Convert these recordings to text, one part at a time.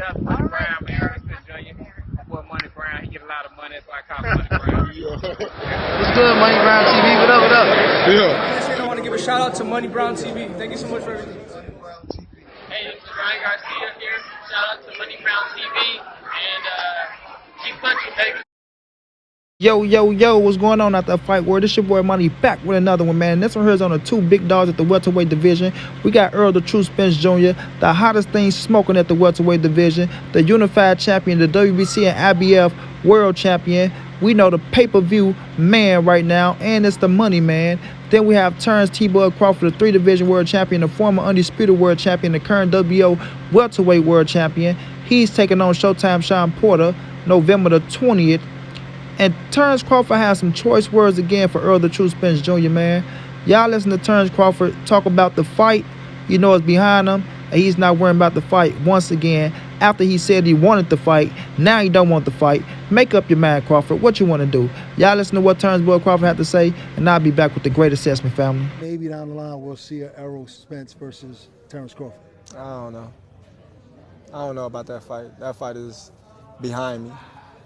That's Money Brown, man. Errol Spence Jr. Boy, Money Brown, he get a lot of money, that's why I call him Money Brown. What's good, Money Brown TV? What up, what up? Yeah. I want to give a shout out to Money Brown TV. Thank you so much for everything. Hey, this is Ryan Garcia here. Shout out to Money Brown TV. And keep punching, baby. Yo, what's going on out that fight world? This your boy Money back with another one, man. This one here is on the two big dogs at the welterweight division. We got Errol the True Spence Jr., the hottest thing smoking at the welterweight division, the unified champion, the WBC and IBF world champion. We know the pay-per-view man right now, and it's the money man. Then we have Terence Crawford, the 3-division world champion, the former undisputed world champion, the current WBO welterweight world champion. He's taking on Showtime Sean Porter, November the 20th. And Terence Crawford has some choice words again for Errol the True Spence Jr., man. Y'all listen to Terence Crawford talk about the fight. You know it's behind him, and he's not worrying about the fight once again. After he said he wanted the fight, now he don't want the fight. Make up your mind, Crawford. What you want to do? Y'all listen to what Terence Crawford had to say, and I'll be back with the great assessment, family. Maybe down the line we'll see a Errol Spence versus Terence Crawford. I don't know. I don't know about that fight. That fight is behind me.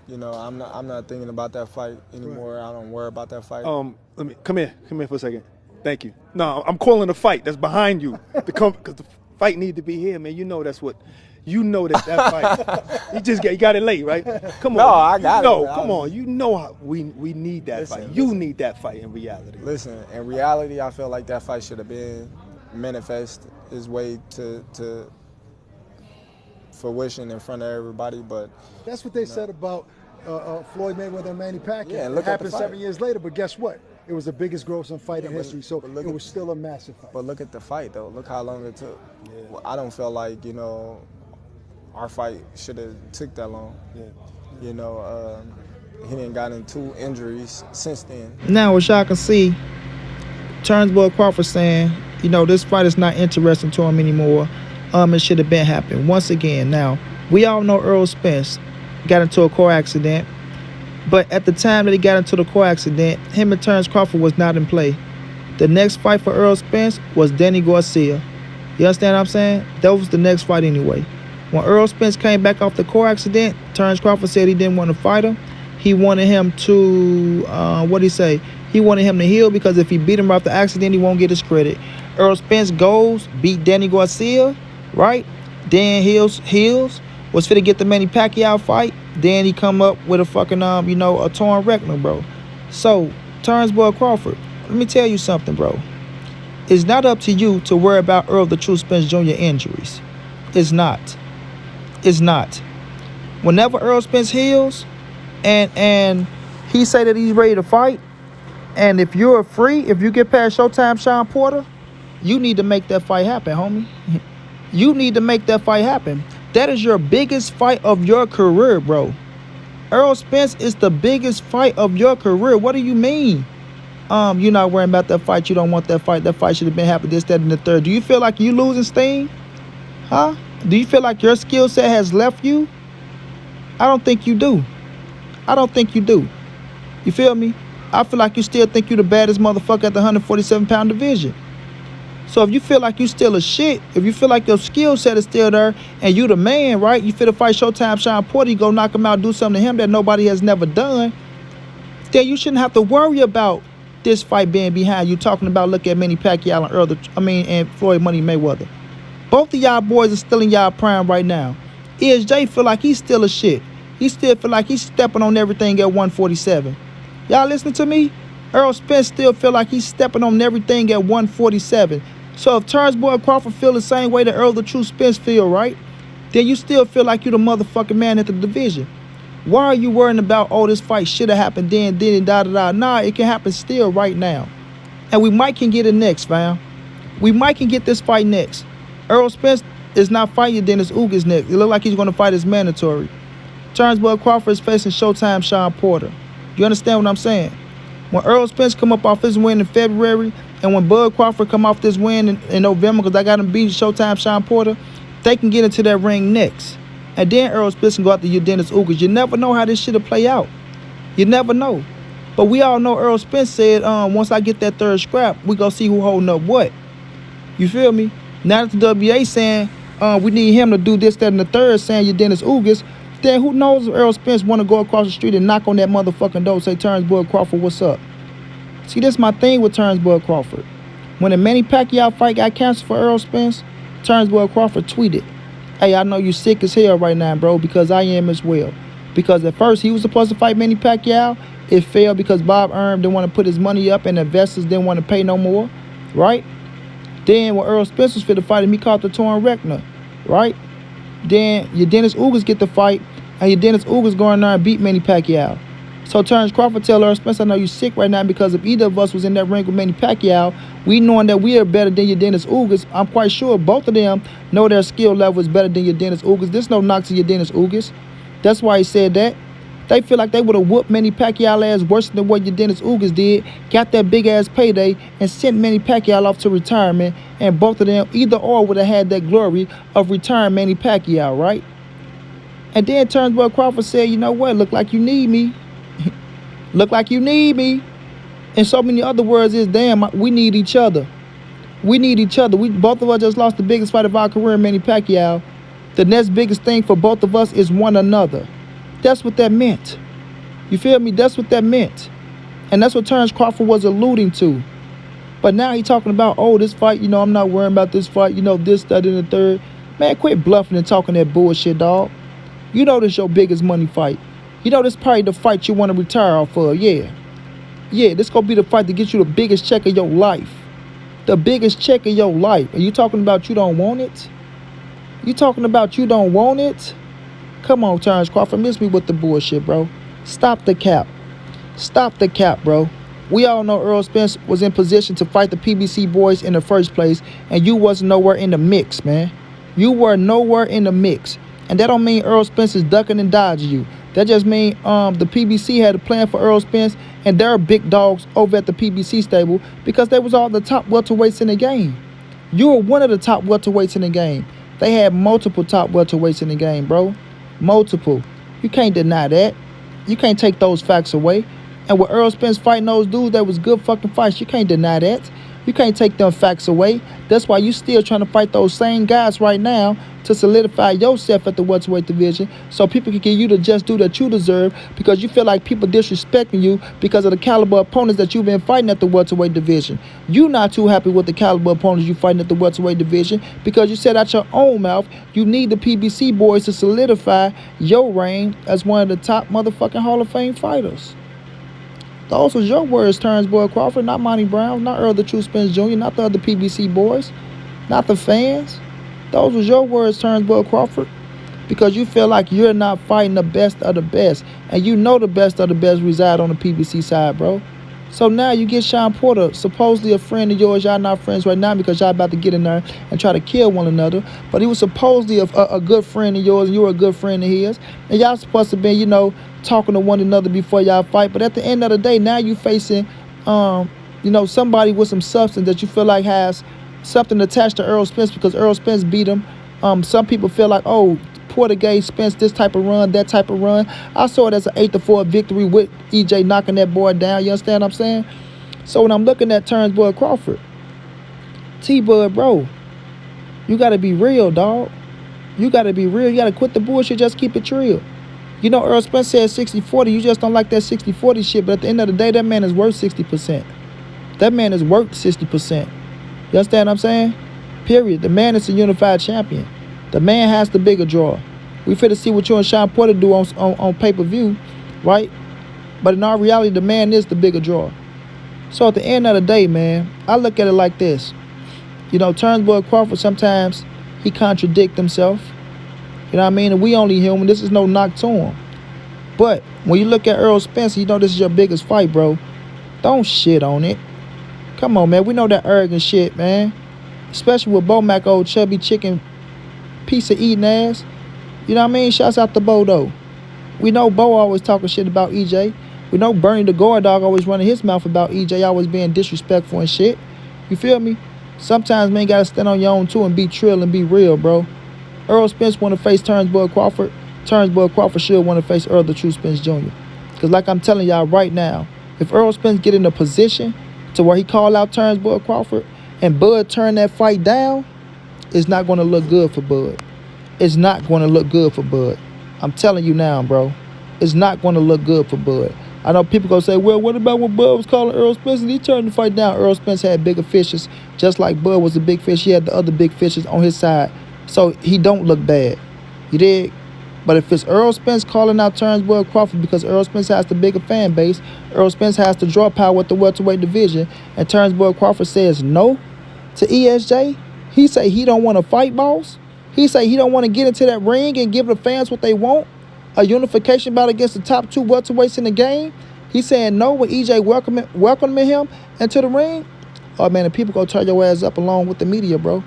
You know, I'm not thinking about that fight anymore. Right. I don't worry about that fight. Let me come here for a second. Thank you. No, I'm calling the fight that's behind you because the fight need to be here, man. You know that's what. You know that fight. You got it late, right? Come on. No, I got it. No, come on. You know how we need that fight. You need that fight in reality. Listen, in reality, I feel like that fight should have been manifest his way to fruition in front of everybody, but that's what they said about Floyd Mayweather and Manny Pacquiao. Yeah, it happened 7 years later, but guess what? It was the biggest grossing fight in history, so it was still a massive fight. But look at the fight, though. Look how long it took. Yeah. Well, I don't feel like, you know, our fight should have took that long. Yeah. You know, he didn't got in 2 injuries since then. Now, as y'all can see, Terence Crawford saying, you know, this fight is not interesting to him anymore. It should have been happened. Once again, now, we all know Errol Spence got into a car accident, but at the time that he got into the car accident, him and Terence Crawford was not in play. The next fight for Errol Spence was Danny Garcia. You understand what I'm saying? That was the next fight anyway. When Errol Spence came back off the car accident, Terence Crawford said he didn't want to fight him. He wanted him to, what did he say? He wanted him to heal because if he beat him off the accident, he won't get his credit. Errol Spence goes, beat Danny Garcia, right? Then heals, was fit to get the Manny Pacquiao fight. Then he come up with a fucking, a torn rectum, bro. So, Terence Crawford, let me tell you something, bro. It's not up to you to worry about Errol the True Spence Jr. injuries. It's not. It's not. Whenever Errol Spence heals and he say that he's ready to fight, and if you're free, if you get past Showtime Sean Porter, you need to make that fight happen, homie. You need to make that fight happen. That is your biggest fight of your career, bro. Errol Spence is the biggest fight of your career. What do you mean? You're not worrying about that fight. You don't want that fight. That fight should have been happening, this, that, and the third. Do you feel like you losing steam? Huh? Do you feel like your skill set has left you? I don't think you do. I don't think you do. You feel me? I feel like you still think you're the baddest motherfucker at the 147-pound division. So if you feel like you still a shit, if you feel like your skill set is still there and you the man, right? You fit to fight Showtime Sean Porter, you go knock him out, do something to him that nobody has never done, then you shouldn't have to worry about this fight being behind you. Talking about, look at Manny Pacquiao and Errol, and Floyd Money Mayweather. Both of y'all boys are still in y'all prime right now. ESJ feel like he's still a shit. He still feel like he's stepping on everything at 147. Y'all listening to me? Errol Spence still feel like he's stepping on everything at 147. So if Terence Crawford feel the same way that Errol the True Spence feel, right? Then you still feel like you the motherfucking man at the division. Why are you worrying about, oh, this fight should have happened then, da-da-da? Nah, it can happen still right now. And we might can get it next, fam. We might can get this fight next. Errol Spence is not fighting Dennis Ugas next. It look like he's going to fight his mandatory. Terence Crawford is facing Showtime Sean Porter. You understand what I'm saying? When Errol Spence come up off his win in February, and when Bud Crawford come off this win in November, because I got him beat Showtime Sean Porter, they can get into that ring next. And then Errol Spence can go after your Dennis Ugas. You never know how this shit will play out. You never know. But we all know Errol Spence said, once I get that third scrap, we gonna see who holding up what. You feel me? Now that the WA saying we need him to do this, that, and the third, saying you're Dennis Ugas, then who knows if Errol Spence want to go across the street and knock on that motherfucking door, say, Terence Bud Crawford, what's up? See, this is my thing with Terence Bud Crawford. When the Manny Pacquiao fight got canceled for Errol Spence, Terence Bud Crawford tweeted, hey, I know you sick as hell right now, bro, because I am as well. Because at first he was supposed to fight Manny Pacquiao. It failed because Bob Arum didn't want to put his money up and investors didn't want to pay no more, right? Then when Errol Spence was fit to fight him, he caught the torn recna, right? Then your Dennis Ugas get the fight, and your Dennis Ugas go in there and beat Manny Pacquiao. So Terence Crawford tell Errol Spence, I know you sick right now because if either of us was in that ring with Manny Pacquiao, we knowing that we are better than your Dennis Ugas, I'm quite sure both of them know their skill level is better than your Dennis Ugas. There's no knock to your Dennis Ugas. That's why he said that. They feel like they would have whooped Manny Pacquiao ass worse than what your Dennis Ugas did, got that big-ass payday, and sent Manny Pacquiao off to retirement, and both of them either or would have had that glory of retiring Manny Pacquiao, right? And then Terence Bud Crawford said, you know what, look like you need me. Look like you need me. And so many other words is, damn, we need each other. We need each other. We both of us just lost the biggest fight of our career, Manny Pacquiao. The next biggest thing for both of us is one another. That's what that meant. You feel me? That's what that meant. And that's what Terence Crawford was alluding to. But now he's talking about, oh, this fight, you know, I'm not worrying about this fight, you know, this, that, and the third. Man, quit bluffing and talking that bullshit, dog. You know this your biggest money fight. You know this probably the fight you want to retire off of, yeah. Yeah, this gonna be the fight that gets you the biggest check of your life. The biggest check of your life. Are you talking about you don't want it? You talking about you don't want it? Come on, Terence Crawford, miss me with the bullshit, bro. Stop the cap. Stop the cap, bro. We all know Errol Spence was in position to fight the PBC boys in the first place, and you wasn't nowhere in the mix, man. You were nowhere in the mix. And that don't mean Errol Spence is ducking and dodging you. That just means the PBC had a plan for Errol Spence, and there are big dogs over at the PBC stable because they was all the top welterweights in the game. You were one of the top welterweights in the game. They had multiple top welterweights in the game, bro. Multiple. You can't deny that. You can't take those facts away. And with Errol Spence fighting those dudes, that was good fucking fights. You can't deny that. You can't take them facts away. That's why you still trying to fight those same guys right now to solidify yourself at the welterweight division so people can give you the just due that you deserve because you feel like people disrespecting you because of the caliber opponents that you've been fighting at the welterweight division. You not too happy with the caliber opponents you fighting at the welterweight division because you said out your own mouth you need the PBC boys to solidify your reign as one of the top motherfucking Hall of Fame fighters. Those was your words, Terence Bud Crawford, not Monty Brown, not Errol the True Spence Jr., not the other PBC boys, not the fans. Those was your words, Terence Bud Crawford, because you feel like you're not fighting the best of the best, and you know the best of the best reside on the PBC side, bro. So now you get Sean Porter, supposedly a friend of yours. Y'all not friends right now because y'all about to get in there and try to kill one another. But he was supposedly a good friend of yours, and you were a good friend of his. And y'all supposed to be, you know, talking to one another before y'all fight. But at the end of the day, now you facing, you know, somebody with some substance that you feel like has something attached to Errol Spence because Errol Spence beat him. Some people feel like, oh, Porter gave Spence this type of run, that type of run. I saw it as an 8-4 victory with EJ knocking that boy down. You understand what I'm saying? So when I'm looking at Terence Bud Crawford, T-Bud, bro, you got to be real, dog. You got to be real. You got to quit the bullshit. Just keep it real. You know, Errol Spence said 60-40. You just don't like that 60-40 shit. But at the end of the day, that man is worth 60%. That man is worth 60%. You understand what I'm saying? Period. The man is a unified champion. The man has the bigger draw. We finna see what you and Sean Porter do on pay-per-view, right? But in our reality, the man is the bigger draw. So at the end of the day, man, I look at it like this. You know, Terence Bud Crawford, sometimes he contradicts himself. You know what I mean? And we only human. This is no knock to him. But when you look at Errol Spence, you know this is your biggest fight, bro. Don't shit on it. Come on, man. We know that arrogant shit, man. Especially with Bo Mac, old chubby chicken piece of eating ass. You know what I mean? Shouts out to Bo, though. We know Bo always talking shit about EJ. We know Bernie the Guard Dog always running his mouth about EJ, always being disrespectful and shit. You feel me? Sometimes, man, you gotta stand on your own, too, and be trill and be real, bro. Errol Spence want to face Terence Bud Crawford. Terence Bud Crawford should want to face Errol the True Spence Jr. Because like I'm telling y'all right now, if Errol Spence get in a position to where he call out Terence Bud Crawford and Bud turn that fight down, It's not going to look good for Bud. It's not going to look good for Bud. I'm telling you now, bro. It's not going to look good for Bud. I know people gonna say, well, what about when Bud was calling Errol Spence and he turned the fight down? Errol Spence had bigger fishes, just like Bud was a big fish. He had the other big fishes on his side, so he don't look bad. You dig? But if it's Errol Spence calling out Terence Bud Crawford because Errol Spence has the bigger fan base, Errol Spence has the draw power with the welterweight division, and Terence Bud Crawford says no to ESJ, he say he don't want to fight, boss. He say he don't want to get into that ring and give the fans what they want. A unification bout against the top 2 welterweights in the game. He's saying no when EJ welcoming him into the ring. Oh, man, the people go turn your ass up along with the media, bro.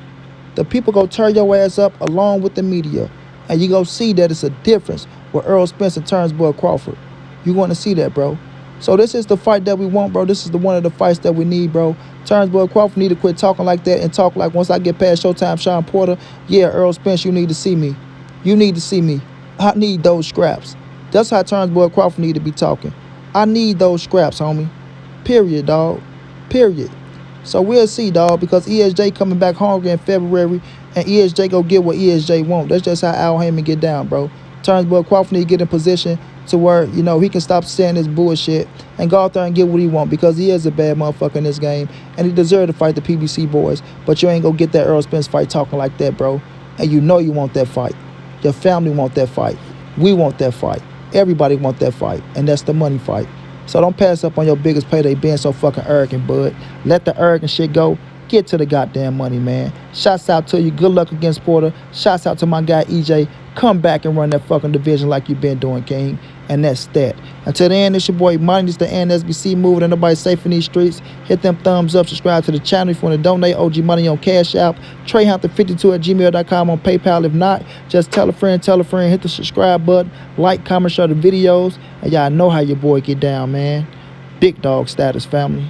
The people go turn your ass up along with the media. And you go see that it's a difference with Errol Spence and Terence Bud Crawford. You want to see that, bro. So this is the fight that we want, bro. This is the one of the fights that we need, bro. Terence Bud Crawford need to quit talking like that and talk like once I get past Showtime Sean Porter, yeah, Errol Spence, you need to see me. You need to see me. I need those scraps. That's how Terence Bud Crawford need to be talking. I need those scraps, homie. Period, dog. Period. So we'll see, dog, because ESJ coming back hungry in February, and ESJ go get what ESJ want. That's just how Al Heyman get down, bro. Terence Bud Crawford need to get in position to where, you know, he can stop saying this bullshit and go out there and get what he want, because he is a bad motherfucker in this game, and he deserves to fight the PBC boys. But you ain't gonna get that Errol Spence fight talking like that, bro. And you know you want that fight. Your family want that fight. We want that fight. Everybody want that fight, and that's the money fight. So don't pass up on your biggest payday being so fucking arrogant, bud. Let the arrogant shit go. Get to the goddamn money, man. Shouts out to you. Good luck against Porter. Shouts out to my guy EJ. Come back and run that fucking division like you've been doing, King. And that's that. Until the end, it's your boy Money. It's the NSBC moving. And nobody safe in these streets. Hit them thumbs up. Subscribe to the channel if you want to donate. OG Money on Cash App. TreyHunter52@gmail.com on PayPal. If not, just tell a friend. Hit the subscribe button. Like, comment, share the videos. And y'all know how your boy get down, man. Big dog status, family.